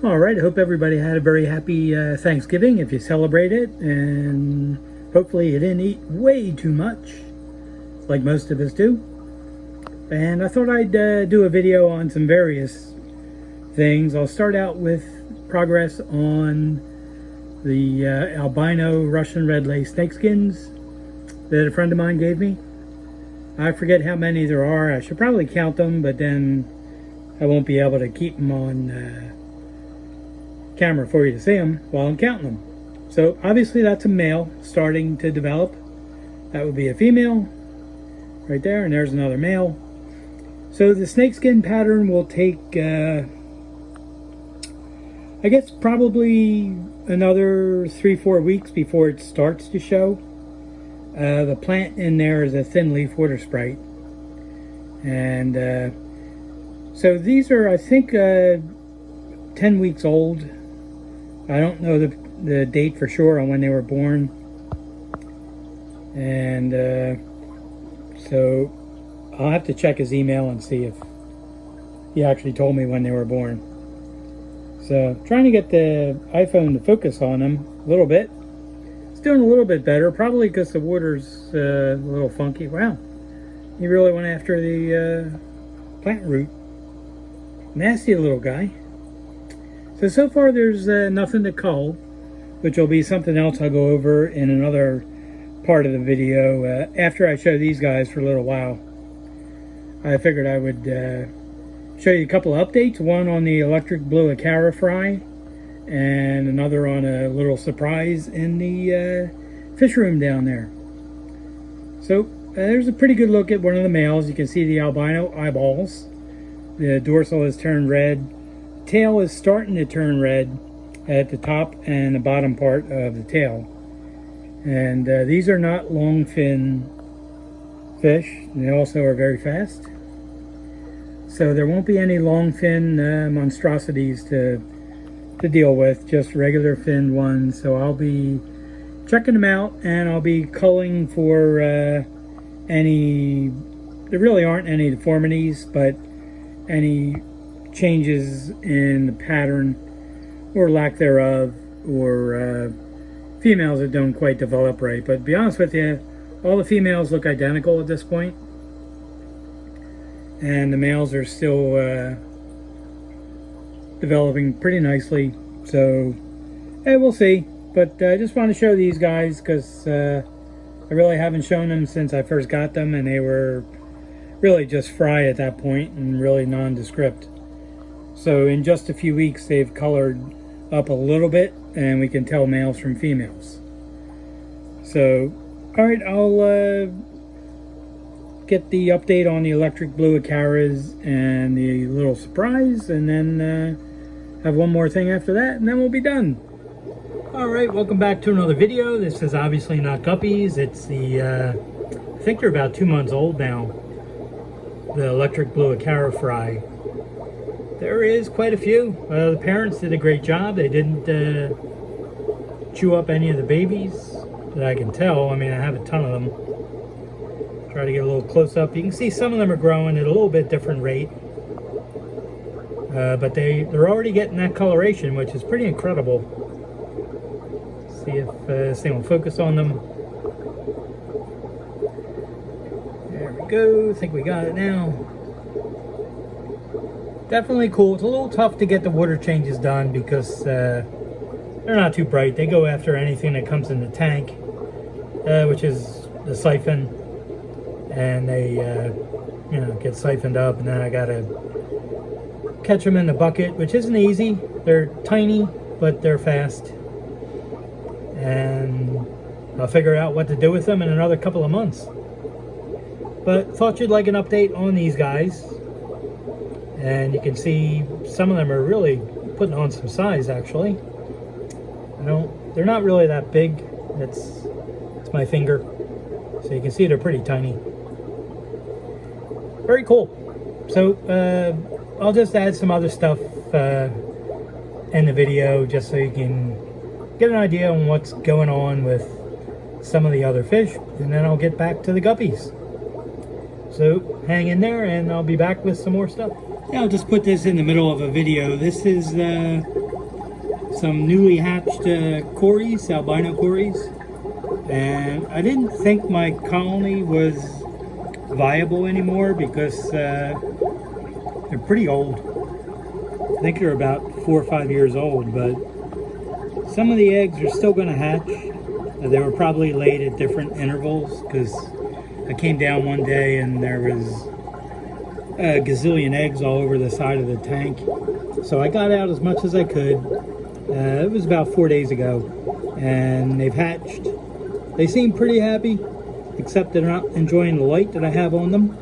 All right, I hope everybody had a very happy Thanksgiving if you celebrate it, and hopefully you didn't eat way too much like most of us do. And I thought I'd do a video on some various things. I'll start out with progress on the albino Russian red lace snakeskins that a friend of mine gave me. I forget how many there are. I should probably count them, but then I won't be able to keep them on camera for you to see them while I'm counting them. So obviously that's a male starting to develop. That would be a female right there, and there's another male. So the snakeskin pattern will take I guess probably another 3-4 weeks before it starts to show. The plant in there is a thin leaf water sprite, and so these are, I think, 10 weeks old. I don't know the date for sure on when they were born, and so I'll have to check his email and see if he actually told me when they were born. So trying to get the iPhone to focus on them a little bit. It's doing a little bit better, probably because the water's a little funky. Wow, he really went after the plant root. Nasty little guy. So far there's nothing to cull, which will be something else I'll go over in another part of the video after I show these guys for a little while. I figured I would show you a couple of updates, one on the electric blue Acara fry and another on a little surprise in the fish room down there. So there's a pretty good look at one of the males. You can see the albino eyeballs. The dorsal has turned red. Tail is starting to turn red at the top and the bottom part of the tail. And these are not long fin fish. They also are very fast. So there won't be any long fin monstrosities to deal with, just regular finned ones. So I'll be checking them out, and I'll be culling for any, there really aren't any deformities, but any changes in the pattern or lack thereof, or females that don't quite develop right. But to be honest with you, all the females look identical at this point, and the males are still developing pretty nicely. So we'll see. But I just want to show these guys because I really haven't shown them since I first got them, and they were really just fry at that point and really nondescript. So in just a few weeks they've colored up a little bit, and we can tell males from females. So alright, I'll get the update on the electric blue acaras and the little surprise, and then have one more thing after that, and then we'll be done. Alright, welcome back to another video. This is obviously not Guppies. It's the I think they're about 2 months old now, the electric blue acara fry. There is quite a few. The parents did a great job. They didn't chew up any of the babies that I can tell. I mean, I have a ton of them. Try to get a little close up. You can see some of them are growing at a little bit different rate. But they're already getting that coloration, which is pretty incredible. See if this thing will focus on them. There we go. I think we got it now. Definitely cool. It's a little tough to get the water changes done because they're not too bright. They go after anything that comes in the tank, which is the siphon, and they you know, get siphoned up, and then I gotta catch them in the bucket, which isn't easy. They're tiny, but they're fast, and I'll figure out what to do with them in another couple of months. But thought you'd like an update on these guys. And you can see some of them are really putting on some size, actually. They're not really that big. It's my finger. So you can see they're pretty tiny. Very cool. So I'll just add some other stuff in the video just so you can get an idea on what's going on with some of the other fish, and then I'll get back to the guppies. So hang in there and I'll be back with some more stuff. Yeah, I'll just put this in the middle of a video. This is some newly hatched Corys, albino Corys, and I didn't think my colony was viable anymore because they're pretty old. I think they're about 4 or 5 years old, but some of the eggs are still going to hatch. They were probably laid at different intervals because I came down one day and there was a gazillion eggs all over the side of the tank. So I got out as much as I could. It was about 4 days ago, and they've hatched. They seem pretty happy, except they're not enjoying the light that I have on them.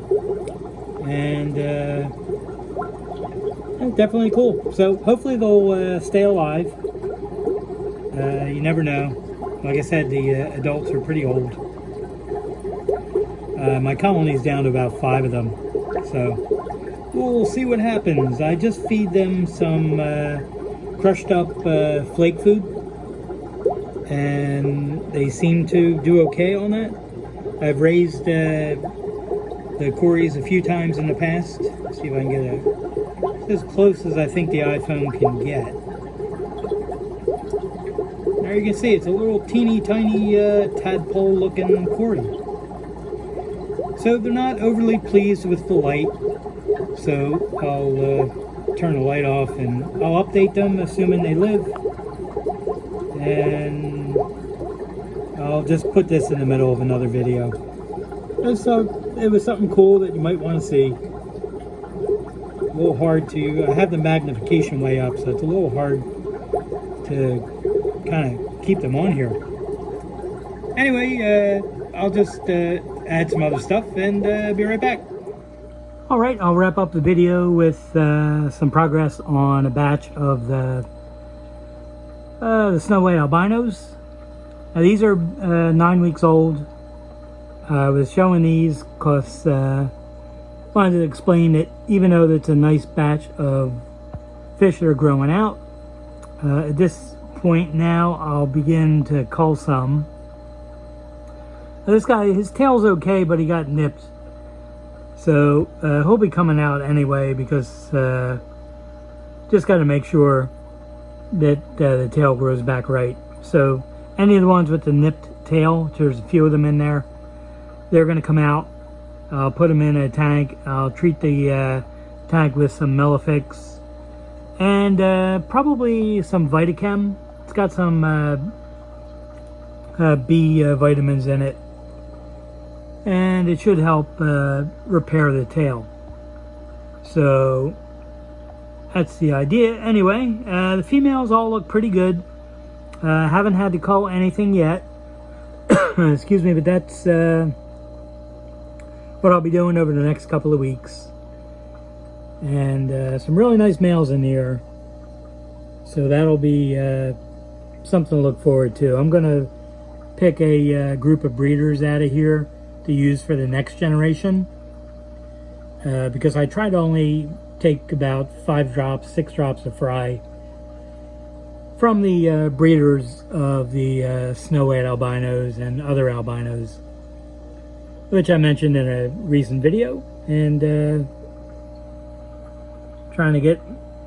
And definitely cool. So hopefully they'll stay alive. You never know. Like I said, the adults are pretty old. My colony's down to about 5 of them. So we'll see what happens. I just feed them some crushed up flake food, and they seem to do okay on that. I've raised the Corys a few times in the past. Let's see if I can get as close as I think the iPhone can get. There you can see it's a little teeny tiny tadpole looking Cory. So they're not overly pleased with the light. So I'll turn the light off and I'll update them, assuming they live. And I'll just put this in the middle of another video. So it was something cool that you might want to see. A little hard to, I have the magnification way up, so it's a little hard to kind of keep them on here. Anyway, I'll just add some other stuff and be right back. Alright, I'll wrap up the video with some progress on a batch of the snow white albinos. Now, these are 9 weeks old. I was showing these because I wanted to explain that even though it's a nice batch of fish that are growing out, at this point now I'll begin to cull some. Now, this guy, his tail's okay, but he got nipped. So he'll be coming out anyway because just got to make sure that the tail grows back right. So any of the ones with the nipped tail, there's a few of them in there, they're going to come out. I'll put them in a tank. I'll treat the tank with some Melifix and probably some Vitachem. It's got some B vitamins in it, and it should help repair the tail. So that's the idea. Anyway, the females all look pretty good. Haven't had to cull anything yet. Excuse me, but that's what I'll be doing over the next couple of weeks. And some really nice males in here. So that'll be something to look forward to. I'm going to pick a group of breeders out of here to use for the next generation. Because I try to only take about 5 drops, 6 drops of fry from the breeders of the snow white albinos and other albinos, which I mentioned in a recent video, and trying to get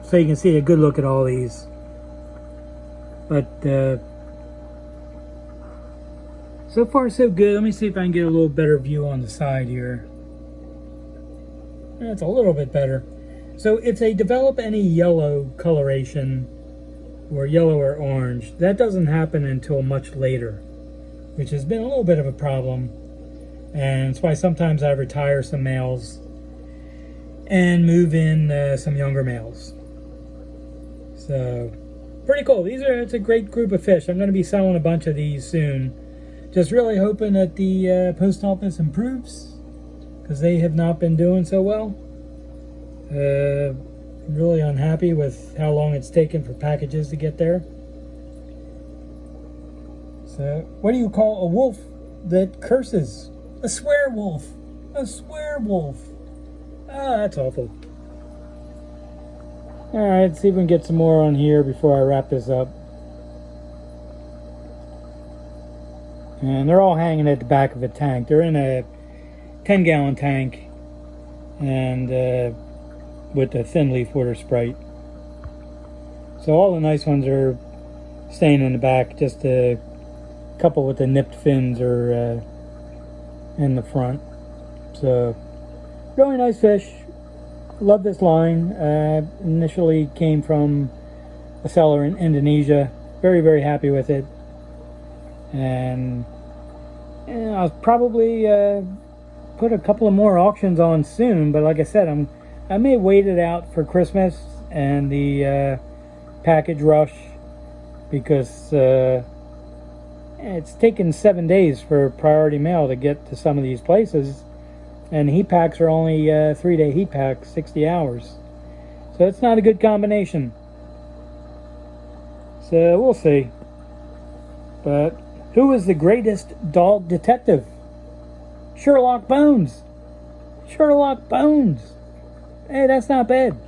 so you can see a good look at all these. But so far so good. Let me see if I can get a little better view on the side here. That's a little bit better. So if they develop any yellow coloration or yellow or orange, that doesn't happen until much later, which has been a little bit of a problem. And it's why sometimes I retire some males and move in some younger males. So pretty cool. It's a great group of fish. I'm going to be selling a bunch of these soon. Just really hoping that the post office improves, because they have not been doing so well. I'm really unhappy with how long it's taken for packages to get there. So, what do you call a wolf that curses? A swear wolf. A swear wolf. Ah, that's awful. Alright, let's see if we can get some more on here before I wrap this up. And they're all hanging at the back of a tank. They're in a 10-gallon tank, and with the thin leaf water Sprite. So all the nice ones are staying in the back. Just a couple with the nipped fins are in the front. So really nice fish. Love this line. Initially came from a seller in Indonesia. Very, very happy with it. And I'll probably put a couple of more auctions on soon, but like I said, I may wait it out for Christmas and the package rush, because it's taken 7 days for priority mail to get to some of these places, and heat packs are only 3-day heat packs, 60 hours. So it's not a good combination. So we'll see. But who is the greatest dog detective? Sherlock Bones. Sherlock Bones. Hey, that's not bad.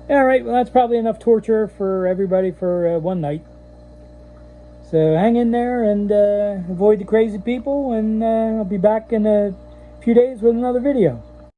Alright, well, that's probably enough torture for everybody for one night. So hang in there and avoid the crazy people, and I'll be back in a few days with another video.